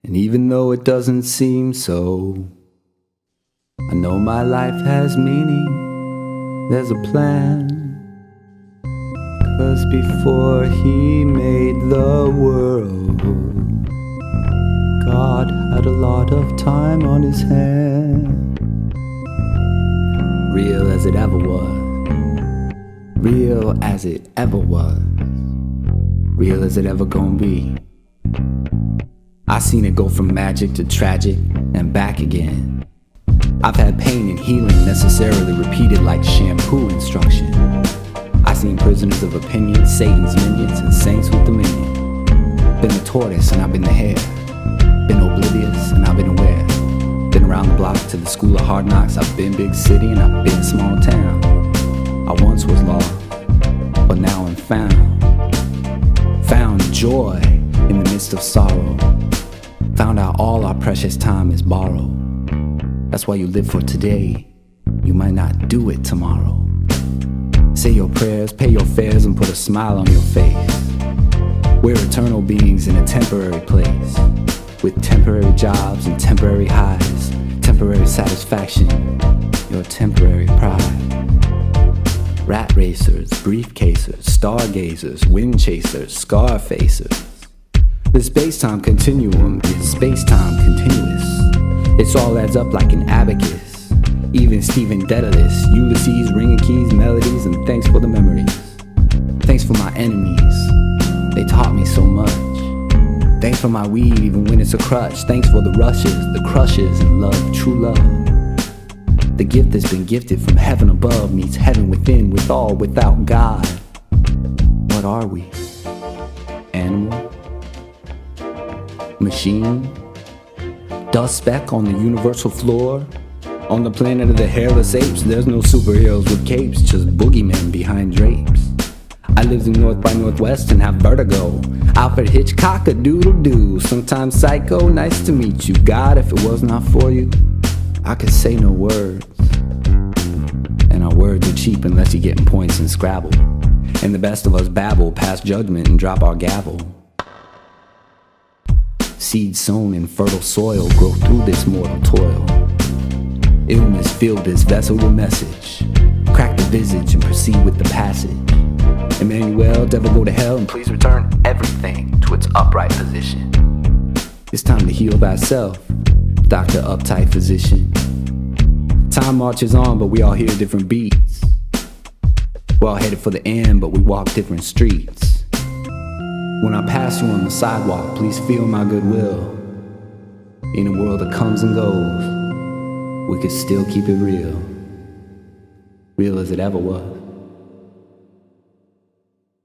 And even though it doesn't seem so, I know my life has meaning, there's a plan. 'Cause before he made the world, God had a lot of time on his hand. Real as it ever was, real as it ever was, real as it ever gonna be. I seen it go from magic to tragic and back again. I've had pain and healing necessarily repeated like shampoo instruction. I seen prisoners of opinion, Satan's minions, and saints with dominion. Been the tortoise and I've been the hare. Been oblivious and I've been aware. Been around the block to the school of hard knocks. I've been big city and I've been small town. I once was lost, but now I'm found. Found joy in the midst of sorrow. Found out all our precious time is borrowed. That's why you live for today. You might not do it tomorrow. Say your prayers, pay your fares, and put a smile on your face. We're eternal beings in a temporary place, with temporary jobs and temporary highs, temporary satisfaction, your temporary pride. Rat racers, briefcasers, stargazers, wind chasers, scar facers. The space-time continuum is space-time continuous. It all adds up like an abacus. Even Stephen Daedalus, Ulysses, ringing keys, melodies, and thanks for the memories. Thanks for my enemies, they taught me so much. Thanks for my weed, even when it's a crutch. Thanks for the rushes, the crushes, and love, true love. The gift that's been gifted from heaven above meets heaven within, with all, without God. What are we? Animal? Machine? Dust speck on the universal floor? On the planet of the hairless apes, there's no superheroes with capes, just boogeymen behind drapes. I lived in North by Northwest and have vertigo. Alfred Hitchcock, a doodle-doo. Sometimes psycho, nice to meet you. God, if it was not for you, I could say no words. And our words are cheap unless you're getting points in Scrabble. And the best of us babble past judgment and drop our gavel. Seeds sown in fertile soil grow through this mortal toil. Illness filled this vessel with message. Crack the visage and proceed with the passage. Emmanuel, devil go to hell and please return everything to its upright position. It's time to heal thyself, Dr. Uptight Physician. Time marches on, but we all hear different beats. We're all headed for the end, but we walk different streets. When I pass you on the sidewalk, please feel my goodwill. In a world that comes and goes, we could still keep it real. Real as it ever was.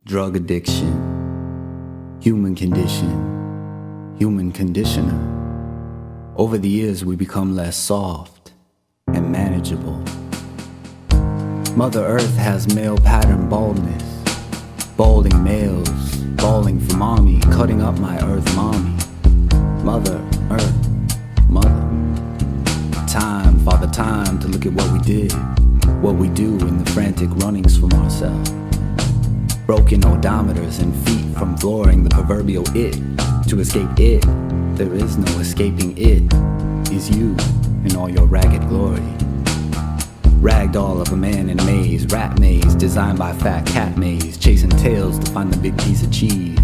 Drug addiction, human condition, human conditioner. Over the years we become less soft and manageable. Mother Earth has male pattern baldness. Balding males, bawling for mommy, cutting up my earth mommy. Mother Earth, mother. Time, father time to look at what we did, what we do in the frantic runnings from ourselves. Broken odometers and feet from flooring the proverbial it. To escape it, there is no escaping it. Is you in all your ragged glory. Ragdoll of a man in a maze, rat maze designed by fat cat maze, chasing tails to find the big piece of cheese.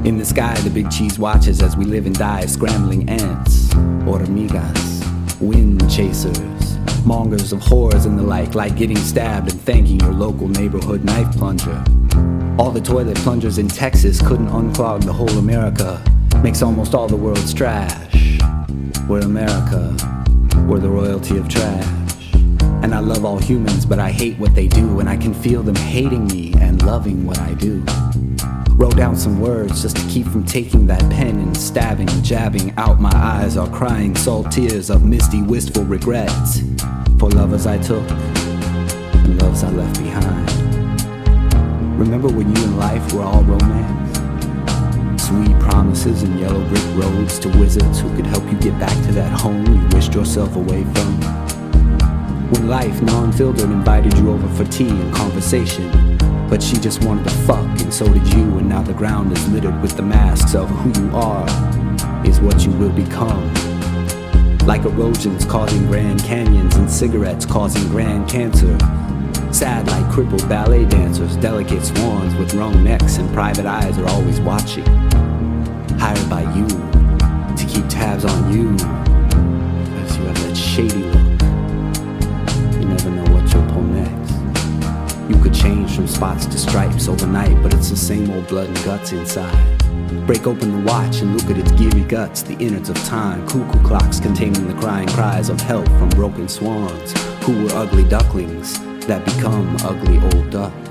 In the sky the big cheese watches as we live and die, scrambling ants, hormigas, wind chasers, mongers of whores and the like getting stabbed and thanking your local neighborhood knife plunger. All the toilet plungers in Texas couldn't unclog the whole America. Makes almost all the world's trash. We're America, we're the royalty of trash. And I love all humans, but I hate what they do, and I can feel them hating me and loving what I do. Wrote down some words just to keep from taking that pen and stabbing, jabbing out my eyes are crying salt tears of misty, wistful regrets. For lovers I took, and loves I left behind. Remember when you and life were all romance? Sweet promises and yellow brick roads to wizards who could help you get back to that home you wished yourself away from. When life, non-filtered, invited you over for tea and conversation, but she just wanted to fuck, and so did you, and now the ground is littered with the masks of who you are. is what you will become. Like erosions causing grand canyons and cigarettes causing grand cancer. Sad like crippled ballet dancers, delicate swans with wrung necks and private eyes are always watching. Hired by you to keep tabs on you, because you have that shady look. You never know what you'll pull next. You could change from spots to stripes overnight, but it's the same old blood and guts inside. Break open the watch and look at its geary guts, the innards of time, cuckoo clocks containing the crying cries of help from broken swans who were ugly ducklings that become ugly old ducks.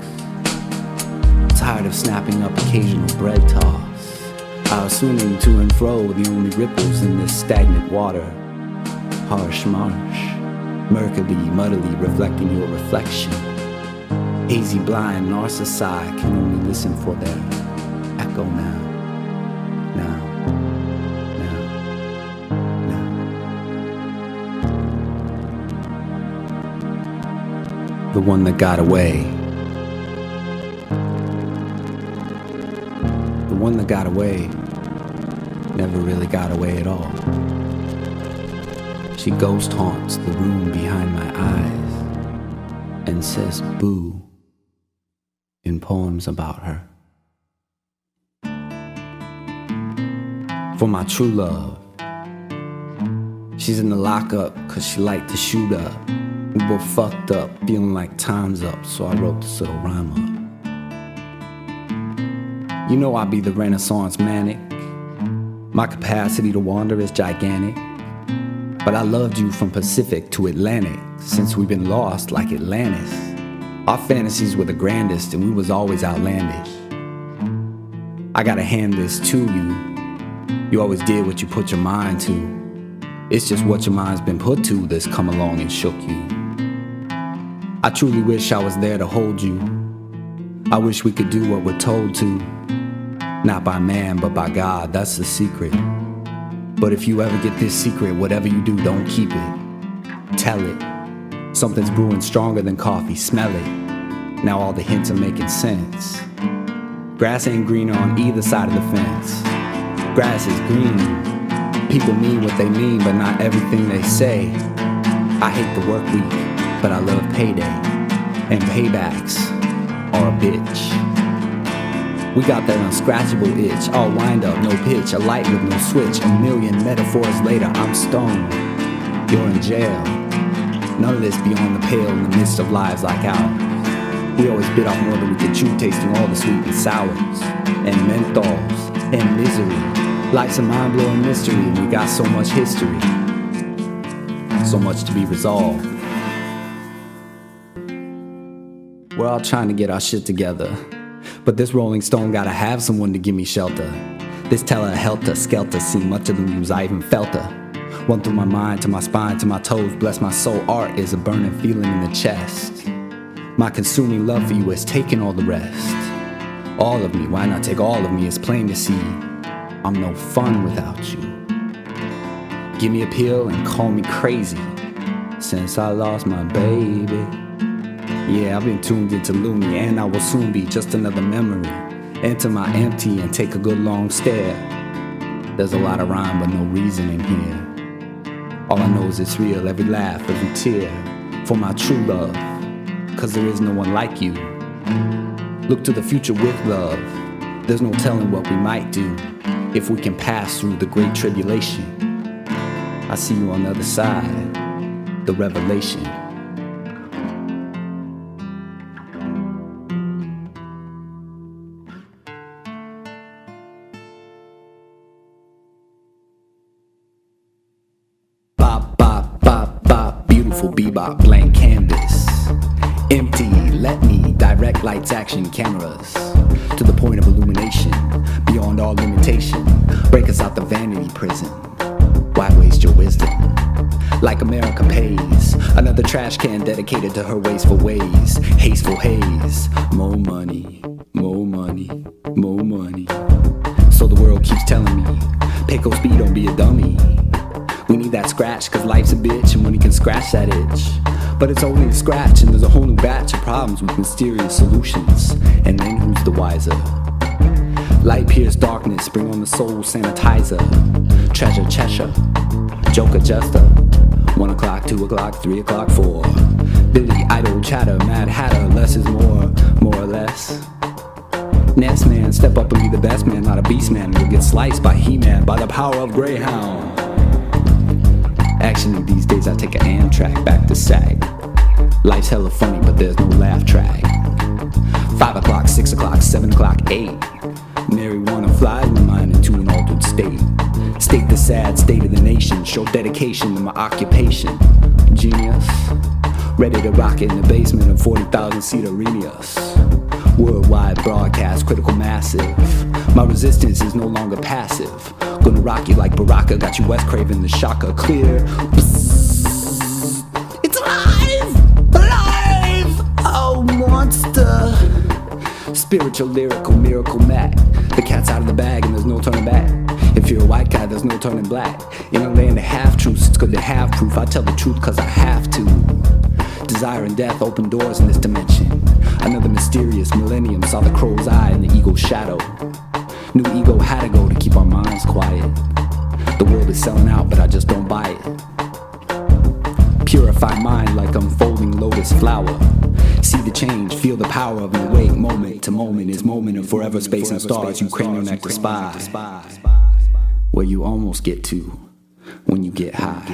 Tired of snapping up occasional bread toss, our swimming to and fro the only ripples in this stagnant water. Harsh marsh, murkily, muddily reflecting your reflection. Hazy blind narcissi can only listen for their echo now. The one that got away. The one that got away never really got away at all. She ghost haunts the room behind my eyes and says boo in poems about her. For my true love, she's in the lockup 'cause she liked to shoot up. We both fucked up, feeling like time's up, so I wrote this little rhyme up. You know I be the Renaissance manic. My capacity to wander is gigantic. But I loved you from Pacific to Atlantic, since we've been lost like Atlantis. Our fantasies were the grandest and we was always outlandish. I gotta hand this to you. You always did what you put your mind to. It's just what your mind's been put to that's come along and shook you. I truly wish I was there to hold you. I wish we could do what we're told to. Not by man, but by God, that's the secret. But if you ever get this secret, whatever you do, don't keep it. Tell it. Something's brewing stronger than coffee, smell it. Now all the hints are making sense. Grass ain't greener on either side of the fence. Grass is green. People mean what they mean, but not everything they say. I hate the work week, but I love payday. And paybacks are a bitch. We got that unscratchable itch, all wind up, no pitch, a light with no switch. A million metaphors later, I'm stoned. You're in jail. None of this beyond the pale in the midst of lives like ours. We always bit off more than we could chew, tasting all the sweet and sours, and menthols, and misery. Life's a mind-blowing mystery, and we got so much history. So much to be resolved. We're all trying to get our shit together, but this Rolling Stone gotta have someone to give me shelter. This helter-skelter, seen much of the news, I even felt her. Run through my mind, to my spine, to my toes, bless my soul. Art is a burning feeling in the chest. My consuming love for you has taken all the rest. All of me, why not take all of me? It's plain to see I'm no fun without you. Give me a pill and call me crazy, since I lost my baby. Yeah, I've been tuned into Lumi, and I will soon be just another memory. Enter my empty and take a good long stare. There's a lot of rhyme but no reason in here. All I know is it's real, every laugh, every tear. For my true love, 'cause there is no one like you. Look to the future with love. There's no telling what we might do if we can pass through the great tribulation. I see you on the other side, the revelation. Bop, bop, bop, bop, beautiful bebop, blank canvas. Empty, let me direct lights, action, cameras to the point of illumination, beyond all limitation. Break us out the vanity prison. Why waste your wisdom? Like America pays, another trash can dedicated to her wasteful ways. Hasteful haze, more money, more money, more money. So the world keeps telling me, Pecos B, don't be a dummy. We need that scratch, 'cause life's a bitch and money can scratch that itch. But it's only a scratch, and there's a whole new batch of problems with mysterious solutions. And then who's the wiser? Light pierce darkness, bring on the soul sanitizer. Treasure Cheshire, Joker Jester. 1 o'clock, 2 o'clock, 3 o'clock, 4. Billy Idle Chatter, Mad Hatter, less is more or less. Nest man, step up and be the best man, not a beast man. You'll get sliced by He-Man, by the power of Greyhound. Actually, these days I take an Amtrak back to SAG. Life's hella funny, but there's no laugh track. 5 o'clock, 6 o'clock, 7 o'clock, 8. Marijuana flies my mind into an altered state. State the sad state of the nation. Show dedication to my occupation. Genius. Ready to rock it in the basement of 40,000-seat arenas. Worldwide broadcast, critical massive. My resistance is no longer passive. Gonna rock you like Baraka. Got you West craving the shaka. Clear. Psst. It's alive! Alive! Oh, monster. Spiritual, lyrical, miracle Mac. The cat's out of the bag and there's no turning back. If you're a white guy, there's no turning black. In a land of half-truths, it's good to have proof. I tell the truth cause I have to. Desire and death open doors in this dimension. Another mysterious millennium saw the crow's eye in the eagle's shadow. New ego had to go to keep our minds quiet. The world is selling out, but I just don't buy it. Purify mind like unfolding lotus flower. See the change, feel the power of an awake moment to moment is moment of forever space and stars you cranial neck despise. Where you almost get to when you get high.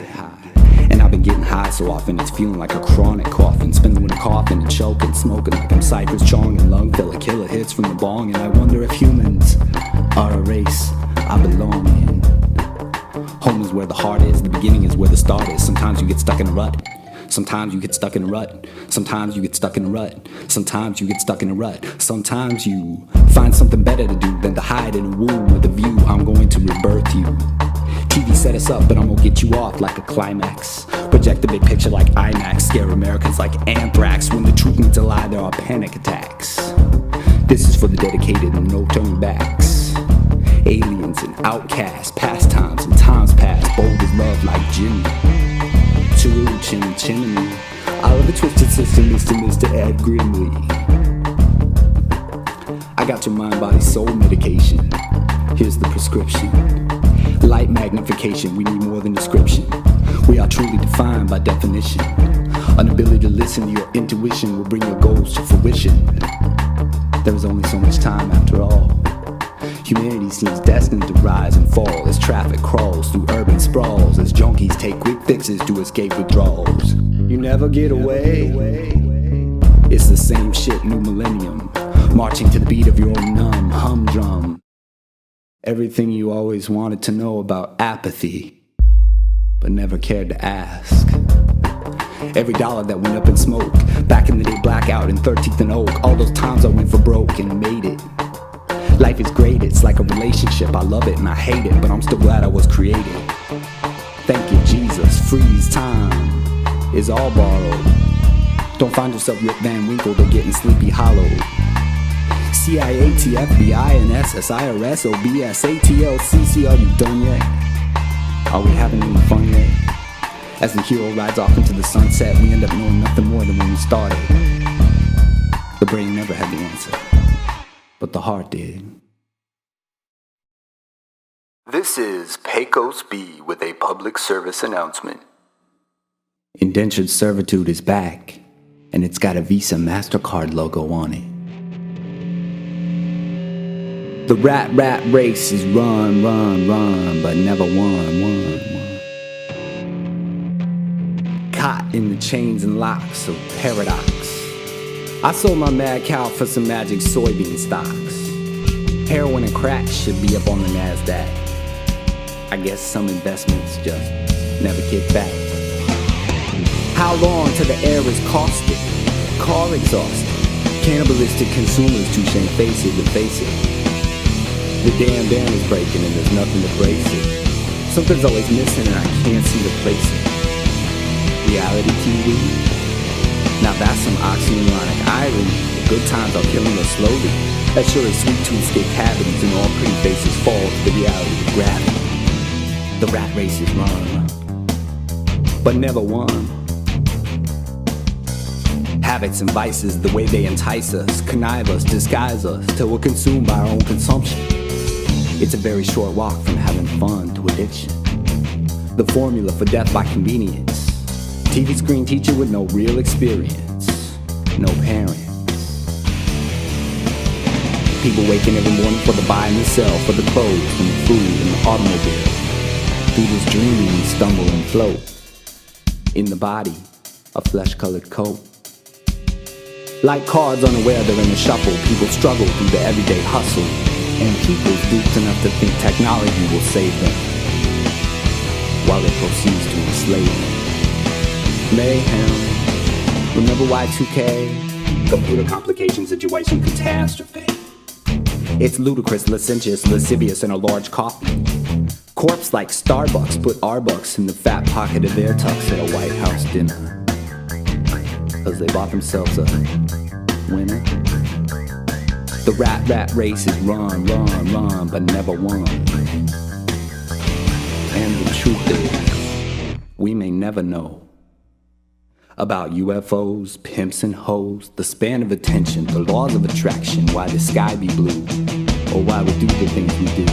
And I've been getting high so often it's feeling like a chronic coughing. Spinning with a coughing and choking, smoking like I'm Cypress Chong and lung filler killer hits from the bong. And I wonder if humans are a race I belong in. Home is where the heart is, the beginning is where the start is. Sometimes you get stuck in a rut. Sometimes you get stuck in a rut. Sometimes you get stuck in a rut. Sometimes you get stuck in a rut. Sometimes you find something better to do than to hide in a womb with a view. I'm going to rebirth you. TV set us up, but I'm gonna get you off like a climax. Project a big picture like IMAX. Scare Americans like anthrax. When the truth meets a lie, there are panic attacks. This is for the dedicated and no turning backs. Aliens and outcasts, pastimes and times past. Bold as love like Jimmy. Cheru, chin, chimney. I love the twisted system, Mr. Ed Grimley. I got your mind, body, soul medication. Here's the prescription. Light magnification, we need more than description. We are truly defined by definition. An ability to listen to your intuition will bring your goals to fruition. There is only so much time after all. Humanity seems destined to rise and fall as traffic crawls through urban sprawls, as junkies take quick fixes to escape withdrawals. You never get away. It's the same shit, new millennium. Marching to the beat of your own numb humdrum. Everything you always wanted to know about apathy, but never cared to ask. Every dollar that went up in smoke, back in the day blackout in 13th and Oak. All those times I went for broke and made it. Life is great, it's like a relationship. I love it and I hate it, but I'm still glad I was created. Thank you, Jesus. Freeze time is all borrowed. Don't find yourself Rip Van Winkle or getting Sleepy Hollow. CIA, TFBI, NSS, IRS, OBS, ATL, CC, are you done yet? Are we having any fun yet? As the hero rides off into the sunset, we end up knowing nothing more than when we started. The brain never had the answer, but the heart did. This is Pecos B with a public service announcement. Indentured servitude is back, and it's got a Visa MasterCard logo on it. The rat race is run, but never won. Caught in the chains and locks of paradox. I sold my mad cow for some magic soybean stocks. Heroin and crack should be up on the NASDAQ. I guess some investments just never kick back. How long till the air is caustic, car exhausted, cannibalistic consumers too shamefaced to face it. The damn dam is breaking and there's nothing to brace it. Something's always missing and I can't see to place it. Reality TV? Now that's some oxymoronic irony. The good times are killing us slowly. As sure as sweet to escape cavities and all pretty faces fall to the reality of gravity. The rat race is run, but never won. Habits and vices, the way they entice us, connive us, disguise us, till we're consumed by our own consumption. It's a very short walk from having fun to addiction. The formula for death by convenience. TV screen teacher with no real experience. No parents. People waking every morning for the buy and the sell, for the clothes and the food and the automobile. Through this dreaming we stumble and float. In the body, a flesh-colored coat. Like cards unaware they're in the shuffle, people struggle through the everyday hustle, and people's duped enough to think technology will save them, while it proceeds to enslave them. Mayhem. Remember Y2K? Computer complications, situation, catastrophe. It's ludicrous, licentious, lascivious, and a large coffee. Corpse like Starbucks put Arbucks in the fat pocket of their tux at a White House dinner. Cause they bought themselves a winner. The rat race is run, but never won. And the truth is, we may never know about UFOs, pimps and hoes, the span of attention, the laws of attraction, why the sky be blue, or why we do the things we do.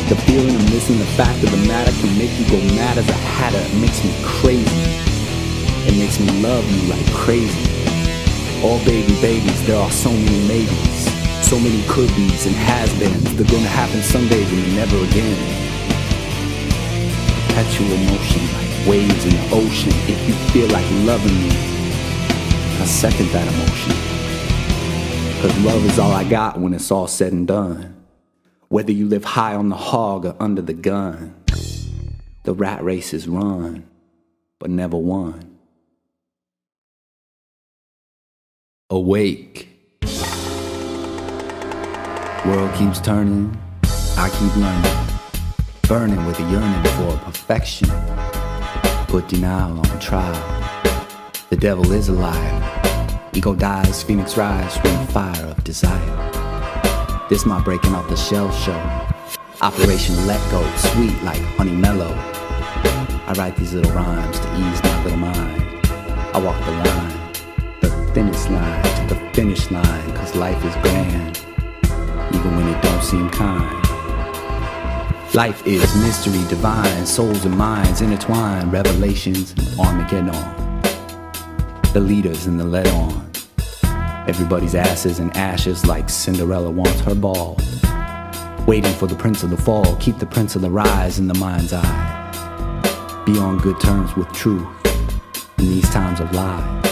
The feeling of missing the fact of the matter can make you go mad as a hatter. It makes me crazy. It makes me love you like crazy. All babies, there are so many maybes, so many could-be's and has-beens. They're gonna happen someday and never again. Perpetual motion like waves in the ocean. If you feel like loving me, I second that emotion. Cause love is all I got when it's all said and done. Whether you live high on the hog or under the gun, the rat race is run, but never won. Awake. World keeps turning, I keep learning, burning with a yearning for perfection. Put denial on trial. The devil is alive. Ego dies, phoenix rise from the fire of desire. This my breaking off the shell show. Operation Let Go, sweet like honey mellow. I write these little rhymes to ease my little mind. I walk the line, the thinnest line to the finish line. Cause life is grand, even when it don't seem kind. Life is mystery divine, souls and minds intertwined. Revelations and Armageddon. The leaders and the led on. Everybody's asses and ashes like Cinderella wants her ball. Waiting for the prince of the fall, keep the prince of the rise in the mind's eye. Be on good terms with truth in these times of lies.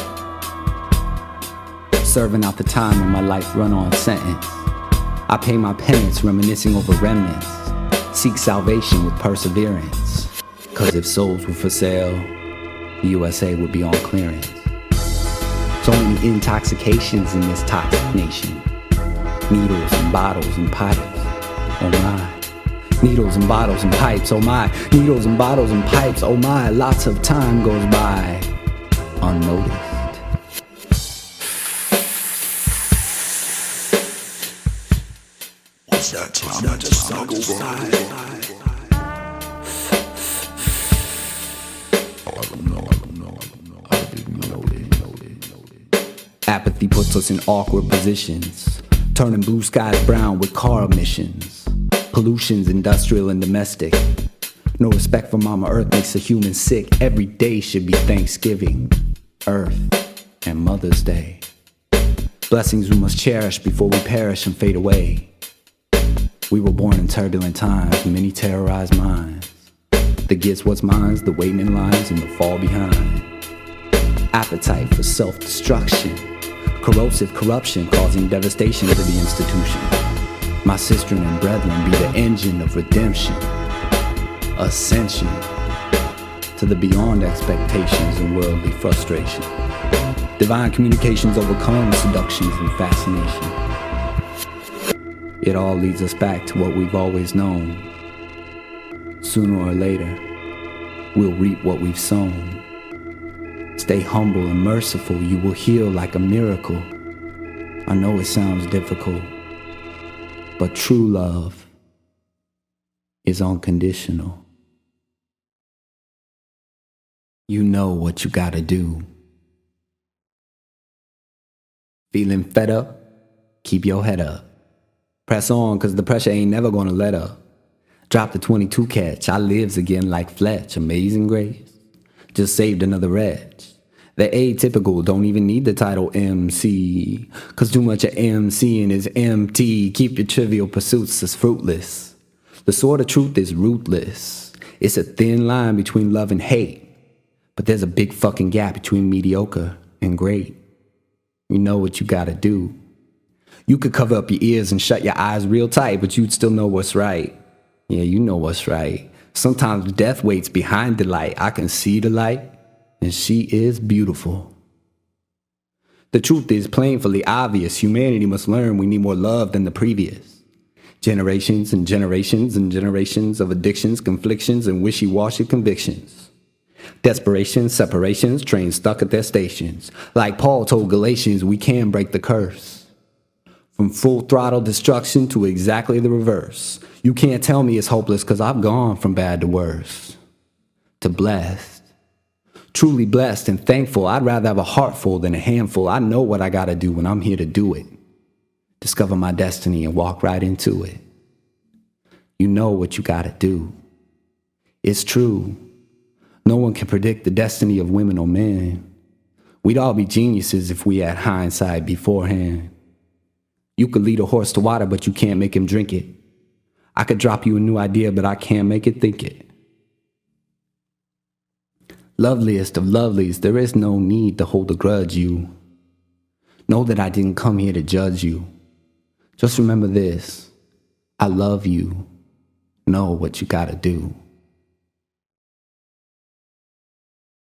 Serving out the time in my life run-on sentence. I pay my penance reminiscing over remnants. Seek salvation with perseverance. Cause if souls were for sale, the USA would be on clearance. So many intoxications in this toxic nation. Needles and bottles and pipes, oh my. Needles and bottles and pipes, oh my. Needles and bottles and pipes, oh my. Lots of time goes by unnoticed. What's that time just go by? I don't know. I didn't know it. Apathy puts us in awkward positions, turning blue skies brown with car emissions. Pollution's industrial and domestic. No respect for Mama Earth makes a human sick. Every day should be Thanksgiving, Earth, and Mother's Day. Blessings we must cherish before we perish and fade away. We were born in turbulent times, many terrorized minds. The gets what's mine's, the waiting in lines, and the fall behind. Appetite for self-destruction. Corrosive corruption causing devastation to the institution. My sistren and brethren be the engine of redemption. Ascension to the beyond expectations and worldly frustration. Divine communications overcome seductions and fascination. It all leads us back to what we've always known. Sooner or later, we'll reap what we've sown. Stay humble and merciful, you will heal like a miracle. I know it sounds difficult, but true love is unconditional. You know what you gotta do. Feeling fed up? Keep your head up. Press on, cause the pressure ain't never gonna let up. Drop the 22 catch, I lives again like Fletch. Amazing grace, just saved another wretch. The atypical don't even need the title MC, cause too much of MCing is empty. Keep your trivial pursuits as fruitless. The sort of truth is ruthless. It's a thin line between love and hate, but there's a big fucking gap between mediocre and great. You know what you gotta do. You could cover up your ears and shut your eyes real tight, but you'd still know what's right. Yeah, you know what's right. Sometimes death waits behind the light. I can see the light, and she is beautiful. The truth is painfully obvious. Humanity must learn we need more love than the previous. Generations and generations and generations of addictions, conflictions, and wishy-washy convictions. Desperation, separations, trains stuck at their stations. Like Paul told Galatians, we can break the curse. From full throttle destruction to exactly the reverse. You can't tell me it's hopeless, cause I've gone from bad to worse. To blessed. Truly blessed and thankful. I'd rather have a heart full than a handful. I know what I gotta do when I'm here to do it. Discover my destiny and walk right into it. You know what you gotta do. It's true. No one can predict the destiny of women or men. We'd all be geniuses if we had hindsight beforehand. You could lead a horse to water, but you can't make him drink it. I could drop you a new idea, but I can't make it think it. Loveliest of lovelies, there is no need to hold a grudge, you. Know that I didn't come here to judge you. Just remember this, I love you. Know what you gotta do.